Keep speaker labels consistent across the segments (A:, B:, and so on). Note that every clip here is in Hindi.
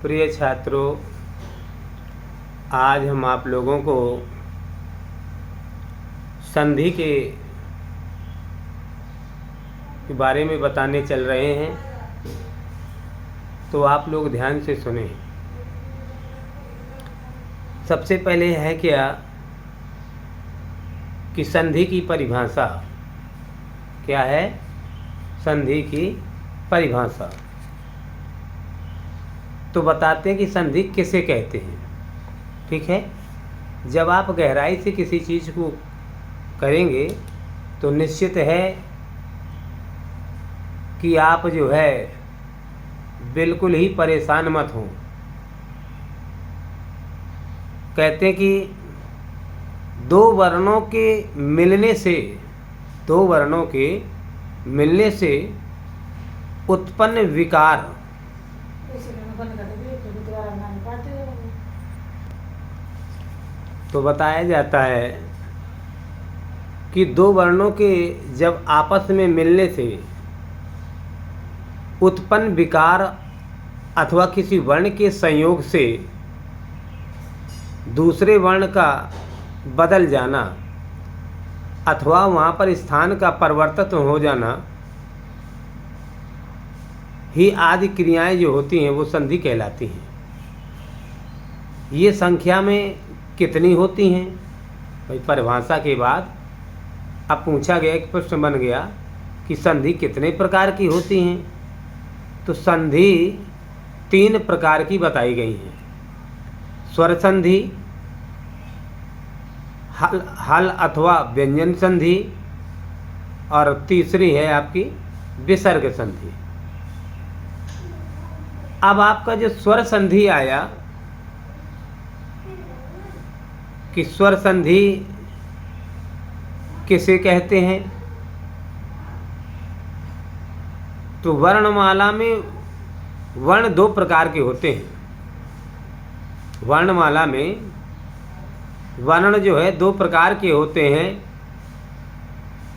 A: प्रिय छात्रों, आज हम आप लोगों को संधि के बारे में बताने चल रहे हैं, तो आप लोग ध्यान से सुनें। सबसे पहले है क्या कि संधि की परिभाषा क्या है। संधि की परिभाषा तो बताते हैं कि संधि किसे कहते हैं। ठीक है, जब आप गहराई से किसी चीज़ को करेंगे तो निश्चित है कि आप जो है बिल्कुल ही परेशान मत हो। कहते हैं कि दो वर्णों के मिलने से उत्पन्न विकार तो बताया जाता है कि दो वर्णों के जब आपस में मिलने से उत्पन्न विकार अथवा किसी वर्ण के संयोग से दूसरे वर्ण का बदल जाना अथवा वहाँ पर स्थान का परिवर्तन हो जाना ही आदि क्रियाएं जो होती हैं वो संधि कहलाती हैं। ये संख्या में कितनी होती हैं भाई? परिभाषा के बाद अब पूछा गया, एक प्रश्न बन गया कि संधि कितने प्रकार की होती हैं। तो संधि 3 प्रकार की बताई गई हैं। स्वर संधि, हल अथवा व्यंजन संधि, और तीसरी है आपकी विसर्ग संधि। अब आपका जो स्वर संधि आया कि स्वर संधि किसे कहते हैं, तो वर्णमाला में वर्ण 2 प्रकार के होते हैं। वर्णमाला में वर्ण जो है 2 प्रकार के होते हैं।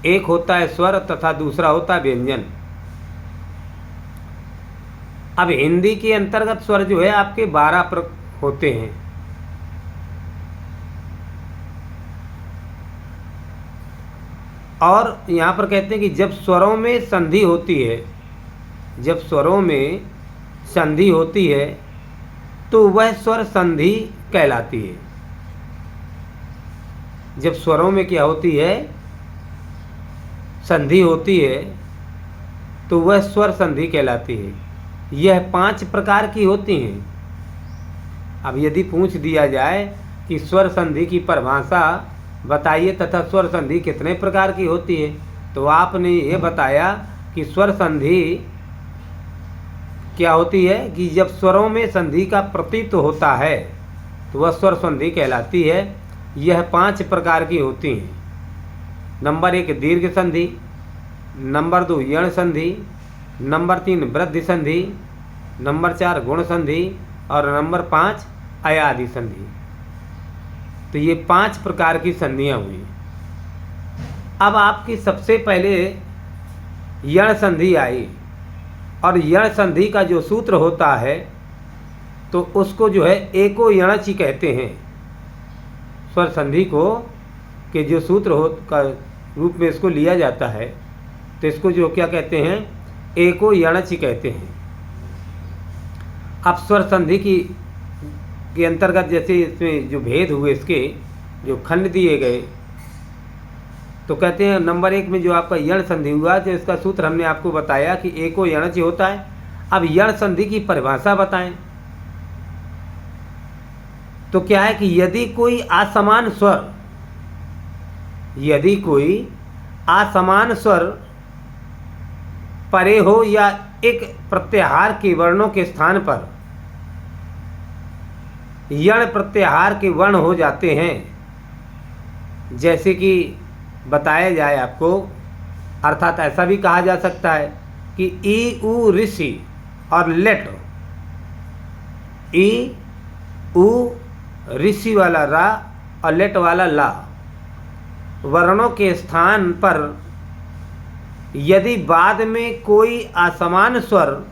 A: एक होता है स्वर तथा दूसरा होता है व्यंजन। अब हिंदी के अंतर्गत स्वर जो है आपके 12 होते हैं। और यहाँ पर कहते हैं कि जब स्वरों में संधि होती है, तो वह स्वर संधि कहलाती है। जब स्वरों में क्या होती है, संधि होती है, तो वह स्वर संधि कहलाती है। यह 5 प्रकार की होती हैं। अब यदि पूछ दिया जाए कि स्वर संधि की परिभाषा बताइए तथा स्वर संधि कितने प्रकार की होती है, तो आपने ये बताया कि स्वर संधि क्या होती है कि जब स्वरों में संधि का प्रतीत होता है तो वह स्वर संधि कहलाती है। यह 5 प्रकार की होती हैं। नंबर 1 दीर्घ संधि, नंबर 2 यण संधि, नंबर 3 वृद्धि संधि, नंबर 4 गुण संधि और नंबर 5 अयादि संधि। तो ये 5 प्रकार की संधियां हुई। अब आपकी सबसे पहले यण संधि आई, और यण संधि का जो सूत्र होता है तो उसको जो है एको यणचि कहते हैं। स्वर संधि को के जो सूत्र हो का रूप में इसको लिया जाता है, तो इसको जो क्या कहते हैं, एको यणचि कहते हैं। अब स्वर संधि के अंतर्गत जैसे इसमें जो भेद हुए, इसके जो खंड दिए गए, तो कहते हैं नंबर 1 में जो आपका यण संधि हुआ, जो इसका सूत्र हमने आपको बताया कि एको यणचि होता है। अब यण संधि की परिभाषा बताएं तो क्या है कि यदि कोई असमान स्वर परे हो या एक प्रत्याहार के वर्णों के स्थान पर यण प्रत्याहार के वर्ण हो जाते हैं, जैसे कि बताया जाए आपको, अर्थात ऐसा भी कहा जा सकता है कि ई उ ऋषि और लेट, ई उ ऋषि वाला रा और लेट वाला ला वर्णों के स्थान पर यदि बाद में कोई असमान स्वर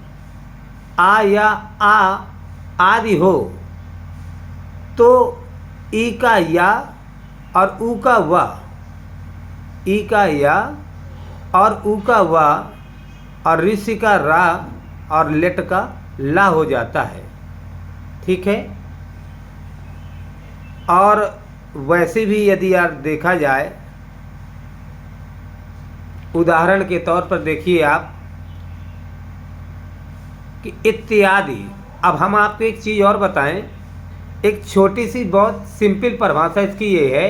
A: आ या आ आदि हो तो ई का या और ऊ का वा, ई का या और ऊ का वा और ऋषि का रा और लेट का ला हो जाता है। ठीक है। और वैसे भी यदि यार देखा जाए, उदाहरण के तौर पर देखिए आप कि इत्यादि। अब हम आपको एक चीज़ और बताएं, एक छोटी सी बहुत सिंपल परिभाषा इसकी ये है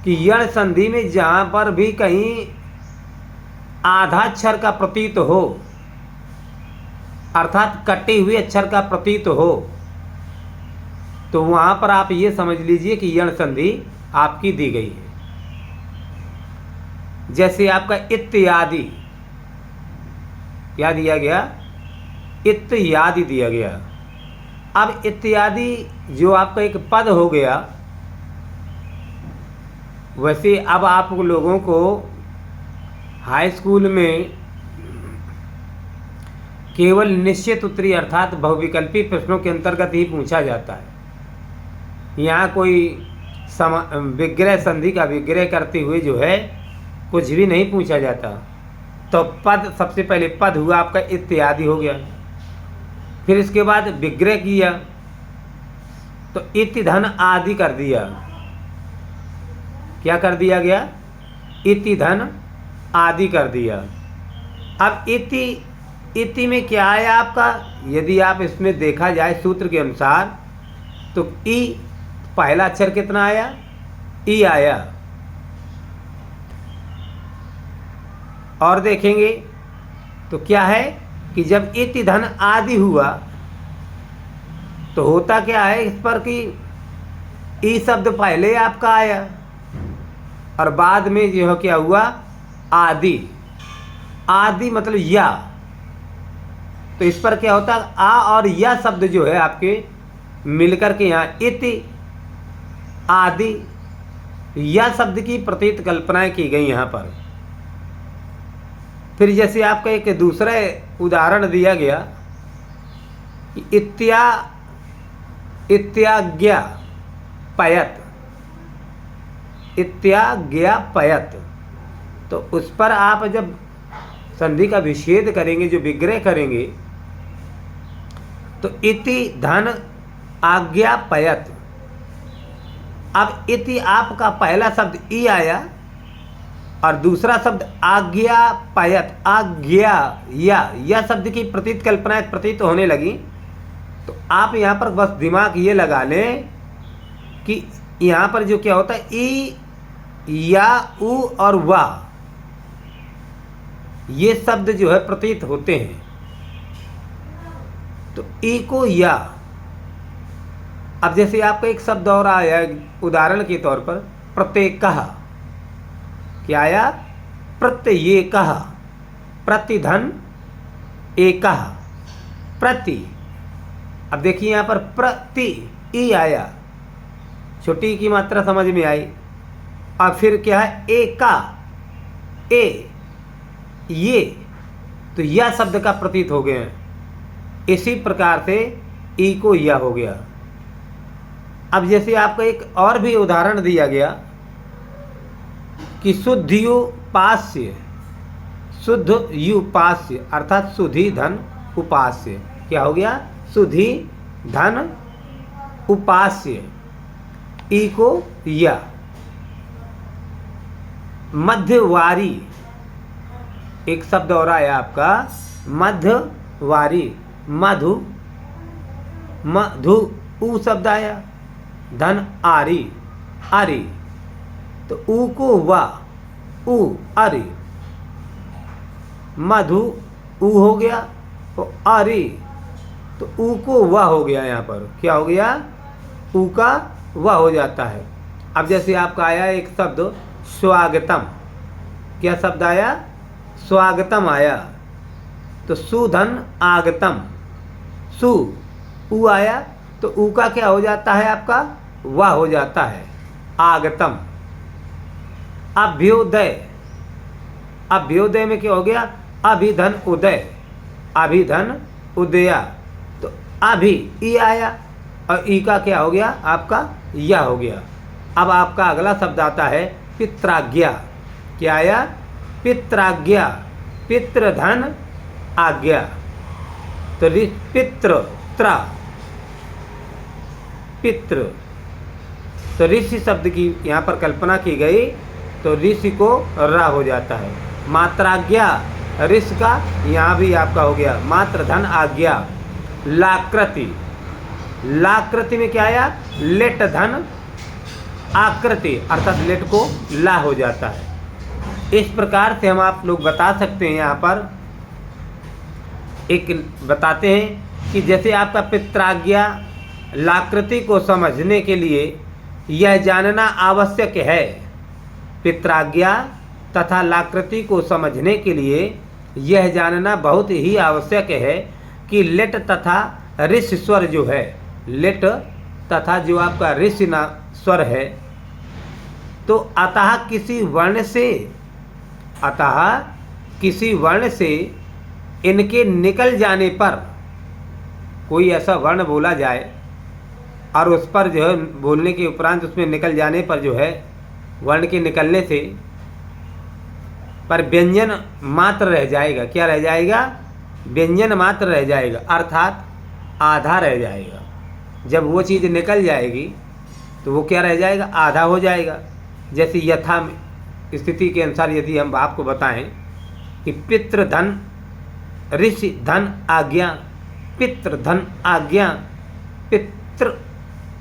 A: कि यण संधि में जहाँ पर भी कहीं आधा अक्षर का प्रतीत हो, अर्थात कटे हुए अक्षर का प्रतीत हो, तो वहाँ पर आप ये समझ लीजिए कि यण संधि आपकी दी गई है। जैसे आपका इत्यादि, क्या दिया गया? इत्यादि दिया गया। अब इत्यादि जो आपका एक पद हो गया, वैसे अब आप लोगों को हाई स्कूल में केवल निश्चित उत्तरी अर्थात बहुविकल्पी प्रश्नों के अंतर्गत ही पूछा जाता है। यहाँ कोई विग्रह संधि का विग्रह करते हुए जो है कुछ भी नहीं पूछा जाता। तो पद, सबसे पहले पद हुआ आपका इत्यादि हो गया, फिर इसके बाद विग्रह किया तो इति धन आदि कर दिया। क्या कर दिया गया? इति धन आदि कर दिया। अब इति में क्या आया आपका? यदि आप इसमें देखा जाए सूत्र के अनुसार तो ई पहला अक्षर कितना आया? ई आया। और देखेंगे तो क्या है कि जब इति धन आदि हुआ तो होता क्या है इस पर कि ई शब्द पहले आपका आया और बाद में जो है क्या हुआ? आदि। आदि मतलब या। तो इस पर क्या होता है? आ और या शब्द जो है आपके मिलकर के यहाँ इति आदि या शब्द की प्रतीत कल्पनाएं की गई यहाँ पर। फिर जैसे आपका एक दूसरा उदाहरण दिया गया कि इत्याज्ञा पयत, इत्याज्ञा पयत। तो उस पर आप जब संधि का विच्छेद करेंगे, जो विग्रह करेंगे, तो इति धन आज्ञा पयत। अब इति आपका पहला शब्द ई आया और दूसरा शब्द आज्ञा पयत, आज्ञा या शब्द की प्रतीत कल्पनाएं प्रतीत होने लगी। तो आप यहाँ पर बस दिमाग ये लगा लें कि यहाँ पर जो क्या होता है, ई या उ और वा, ये शब्द जो है प्रतीत होते हैं। तो ई को या। अब जैसे आपका एक शब्द और आया उदाहरण के तौर पर, प्रत्येकः। क्या आया? प्रत्येकः। प्रतिधन एकः, प्रति। अब देखिए यहाँ पर प्रति ई आया, छोटी की मात्रा समझ में आई। और फिर क्या है? एका, ए, ये, तो यह शब्द का प्रतीत हो गए। इसी प्रकार से ई को या हो गया। अब जैसे आपका एक और भी उदाहरण दिया गया कि शुद्धियुपास्य, शुद्धियुपास्य अर्थात सुधि धन उपास्य। क्या हो गया? सुधि धन उपास्य, ई को या। मध्यवारी, एक शब्द और आया आपका मध्यवारी, मधु, मधु ऊ शब्द आया, धन आरी, आरी। तो ऊ को वा, ऊ आरी, मधु ऊ हो गया, तो आरी, तो ऊ को वा हो गया। यहाँ पर क्या हो गया? ऊ का वा हो जाता है। अब जैसे आपका आया एक शब्द स्वागतम। क्या शब्द आया? स्वागतम आया। तो सुधन आगतम, सु ऊ आया, तो ऊ का क्या हो जाता है आपका? वा हो जाता है, आगतम। अभ्युदय, अभ्युदय में क्या हो गया? अभिधन उदय, अभिधन उदया। तो अभी ई आया और ई का क्या हो गया आपका या हो गया। अब आपका अगला शब्द आता है पित्राज्ञा। क्या आया? पित्राज्ञा। पितृ धन आज्ञा। तो पितृ त्रा पितृ, तो ऋषि शब्द की यहाँ पर कल्पना की गई तो ऋषि को रा हो जाता है। मात्राज्ञा ऋषि का यहाँ भी आपका हो गया मात्र धन आज्ञा। लाकृति, लाकृति में क्या आया? लेट धन आकृति, अर्थात लेट को ला हो जाता है। इस प्रकार से हम आप लोग बता सकते हैं। यहाँ पर एक बताते हैं कि जैसे आपका पित्राज्ञा लाकृति को समझने के लिए यह जानना आवश्यक है। पित्राज्ञा तथा लाकृति को समझने के लिए यह जानना बहुत ही आवश्यक है कि लेट तथा ऋषि स्वर जो है, लेट तथा जो आपका ऋषि स्वर है, तो अतः किसी वर्ण से इनके निकल जाने पर, कोई ऐसा वर्ण बोला जाए और उस पर जो है बोलने के उपरांत उसमें निकल जाने पर जो है वर्ण के निकलने से पर व्यंजन मात्र रह जाएगा। क्या रह जाएगा? व्यंजन मात्र रह जाएगा, अर्थात आधा रह जाएगा। जब वो चीज़ निकल जाएगी तो वो क्या रह जाएगा? आधा हो जाएगा। जैसे यथा स्थिति के अनुसार यदि हम आपको बताएं कि पितृ धन ऋषि धन आज्ञा, पितृ धन आज्ञा, पितृ,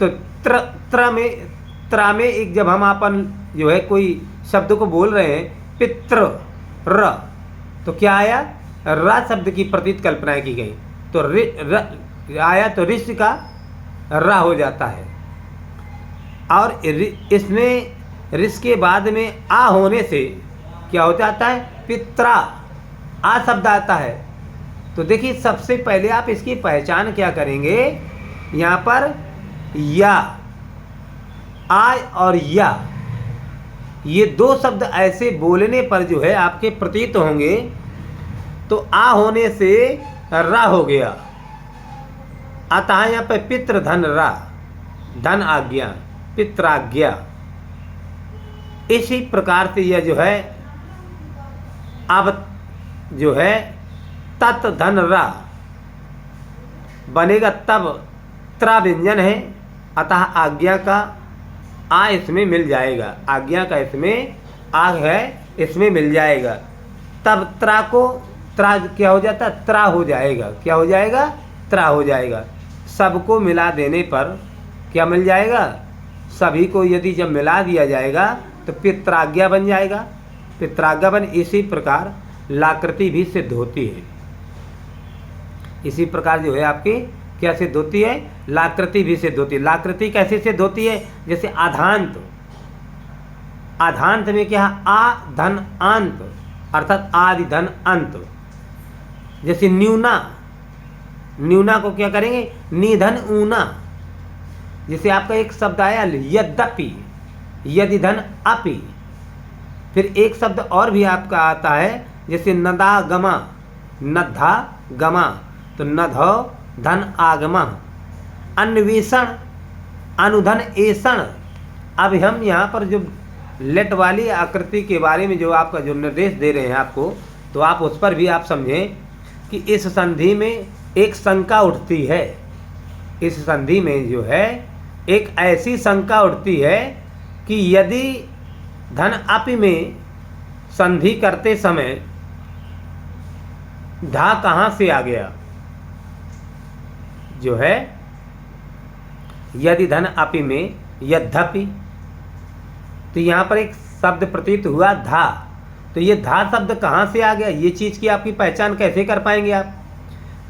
A: तो त्रा में एक जब हम अपन जो है कोई शब्द को बोल रहे हैं पितृ र, तो क्या आया? र शब्द की प्रतीत कल्पना की गई तो आया तो ऋषि का र हो जाता है। और इसमें ऋषि के बाद में आ होने से क्या हो जाता है? पित्रा, आ शब्द आता है। तो देखिए सबसे पहले आप इसकी पहचान क्या करेंगे? यहाँ पर या, आ और या, ये दो शब्द ऐसे बोलने पर जो है आपके प्रतीत होंगे। तो आ होने से रा हो गया, अतः यहाँ पे पितृ धन रा, धन आज्ञा, पित्राज्ञा। इसी प्रकार से यह जो है अब जो है तत् धन रा बनेगा, तब त्रा व्यंजन है, अतः आज्ञा का आ इसमें मिल जाएगा। आज्ञा का इसमें आ है, इसमें मिल जाएगा। तब त्रा को त्रा क्या हो जाता है? त्रा हो जाएगा। क्या हो जाएगा? त्रा हो जाएगा। सबको मिला देने पर क्या मिल जाएगा? सभी को यदि जब मिला दिया जाएगा तो पित्राज्ञा बन जाएगा। पित्राज्ञा बन, इसी प्रकार लाकृति भी सिद्ध होती है। इसी प्रकार जो है आपकी क्या सिद्ध होती है? लाकृति भी सिद्ध होती है। लाकृति कैसे सिद्ध होती है? जैसे आधांत, आधांत में क्या है? आ धन अंत, अर्थात आदि धन अंत। जैसे न्यूना, न्यूना को क्या करेंगे? निधन ऊना। जैसे आपका एक शब्द आया यद्यपि, यदि धन अपि। फिर एक शब्द और भी आपका आता है जैसे नदा गमा, नधा गमा, तो नधो धन आगमा। अन्वेषण, अनुधन एषण। अब हम यहाँ पर जो लेट वाली आकृति के बारे में जो आपका जो निर्देश दे रहे हैं आपको, तो आप उस पर भी आप समझें कि इस संधि में एक शंका उठती है। इस संधि में जो है एक ऐसी शंका उठती है कि यदि धन अपि में संधि करते समय धा कहाँ से आ गया? जो है यदि धन अपि में यद्यपि, तो यहाँ पर एक शब्द प्रतीत हुआ धा, तो ये धा शब्द कहाँ से आ गया? ये चीज़ की आपकी पहचान कैसे कर पाएंगे आप?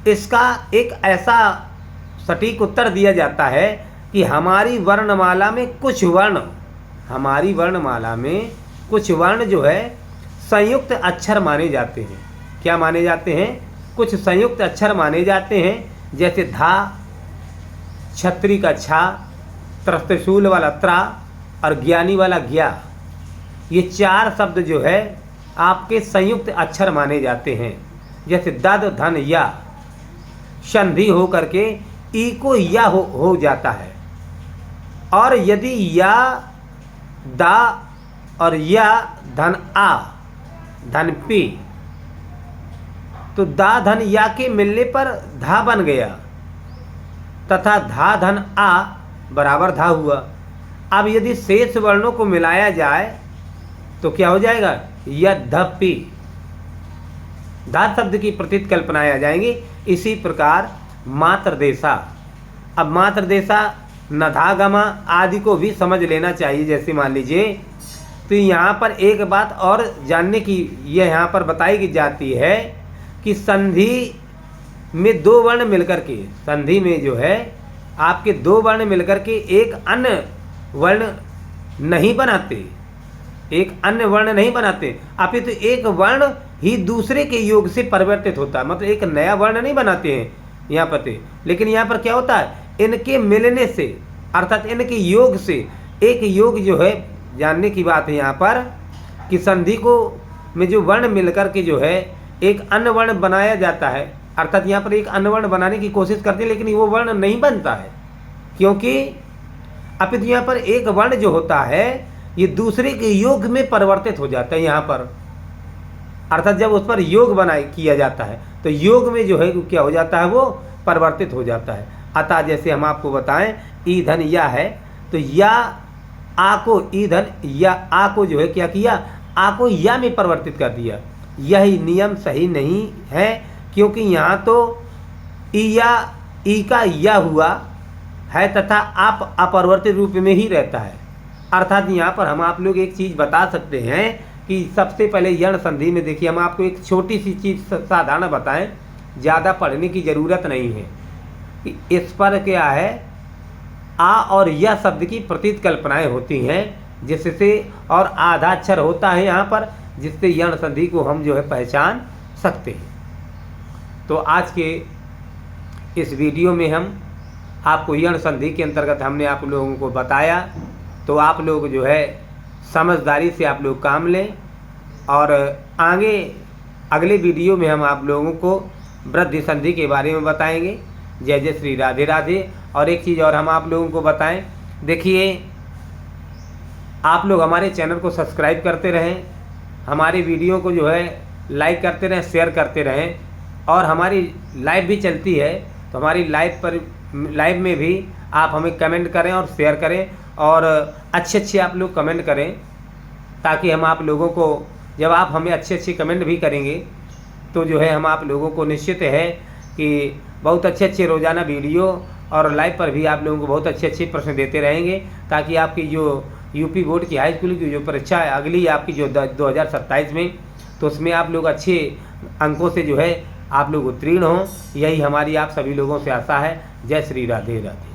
A: इसका एक ऐसा सटीक उत्तर दिया जाता है कि हमारी वर्णमाला में कुछ वर्ण, हमारी वर्णमाला में कुछ वर्ण जो है संयुक्त अक्षर माने जाते हैं। क्या माने जाते हैं? कुछ संयुक्त अक्षर माने जाते हैं। जैसे धा, छत्री का छा, त्रस्तशूल वाला त्रा और ज्ञानी वाला ज्ञा। ये चार शब्द जो है आपके संयुक्त अक्षर माने जाते हैं। जैसे दद धन या, संधि हो करके ई को या हो जाता है। और यदि या दा और या धन आ धन पी, तो दा धन या के मिलने पर धा बन गया तथा धा धन आ बराबर धा हुआ। अब यदि शेष वर्णों को मिलाया जाए तो क्या हो जाएगा, यद्यपि। धा शब्द की प्रतीत कल्पनाएं आ जाएंगी। इसी प्रकार मात्रदेशा। अब मात्रदेशा नधागमा आदि को भी समझ लेना चाहिए। जैसे मान लीजिए, तो यहाँ पर एक बात और जानने की यह यहाँ पर बताई जाती है कि संधि में दो वर्ण मिलकर के, संधि में जो है आपके दो वर्ण मिलकर के एक अन्य वर्ण नहीं बनाते, एक अन्य वर्ण नहीं बनाते, अपितु एक वर्ण ही दूसरे के योग से परिवर्तित होता है। मतलब एक नया वर्ण नहीं बनाते हैं यहाँ पर। लेकिन यहाँ पर क्या होता है, इनके मिलने से अर्थात इनके योग से एक योग जो है, जानने की बात है यहाँ पर कि संधि को में जो वर्ण मिलकर के जो है एक अन्य वर्ण बनाया जाता है। अर्थात यहाँ पर एक अन्य वर्ण बनाने की कोशिश करते हैं, लेकिन वो वर्ण नहीं बनता है, क्योंकि अपितु यहाँ पर एक वर्ण जो होता है ये दूसरे के योग में परिवर्तित हो जाता है यहाँ पर। अर्थात जब उस पर योग किया जाता है तो योग में जो है क्या हो जाता है, वो परिवर्तित हो जाता है। अतः जैसे हम आपको बताएं, ईधन या है तो या आ को ईधन या आ को जो है क्या किया, आ को या में परिवर्तित कर दिया। यही नियम सही नहीं है, क्योंकि यहाँ तो ई का या हुआ है तथा आप अपरिवर्तित रूप में ही रहता है। अर्थात यहाँ पर हम आप लोग एक चीज़ बता सकते हैं कि सबसे पहले यण संधि में देखिए, हम आपको एक छोटी सी चीज़ साधारण बताएं, ज़्यादा पढ़ने की ज़रूरत नहीं है। कि इस पर क्या है, आ और या शब्द की प्रतीत कल्पनाएं होती हैं, जिससे और आधा अक्षर होता है यहाँ पर, जिससे यण संधि को हम जो है पहचान सकते हैं। तो आज के इस वीडियो में हम आपको यण संधि के अंतर्गत हमने आप लोगों को बताया। तो आप लोग जो है समझदारी से आप लोग काम लें, और आगे अगले वीडियो में हम आप लोगों को वृद्धि संधि के बारे में बताएंगे। जय जय श्री राधे राधे। और एक चीज़ और हम आप लोगों को बताएं, देखिए आप लोग हमारे चैनल को सब्सक्राइब करते रहें, हमारी वीडियो को जो है लाइक करते रहें, शेयर करते रहें, और हमारी लाइव भी चलती है तो हमारी लाइव में भी आप हमें कमेंट करें और शेयर करें, और अच्छे आप लोग कमेंट करें, ताकि हम आप लोगों को, जब आप हमें अच्छे कमेंट भी करेंगे तो जो है हम आप लोगों को निश्चित है कि बहुत अच्छे रोज़ाना वीडियो और लाइव पर भी आप लोगों को बहुत अच्छे प्रश्न देते रहेंगे, ताकि आपकी जो यूपी बोर्ड की हाई स्कूल की जो परीक्षा है अगली आपकी जो 2027 में, तो उसमें आप लोग अच्छे अंकों से जो है आप लोग उत्तीर्ण हों। यही हमारी आप सभी लोगों से आशा है। जय श्री राधे राधे।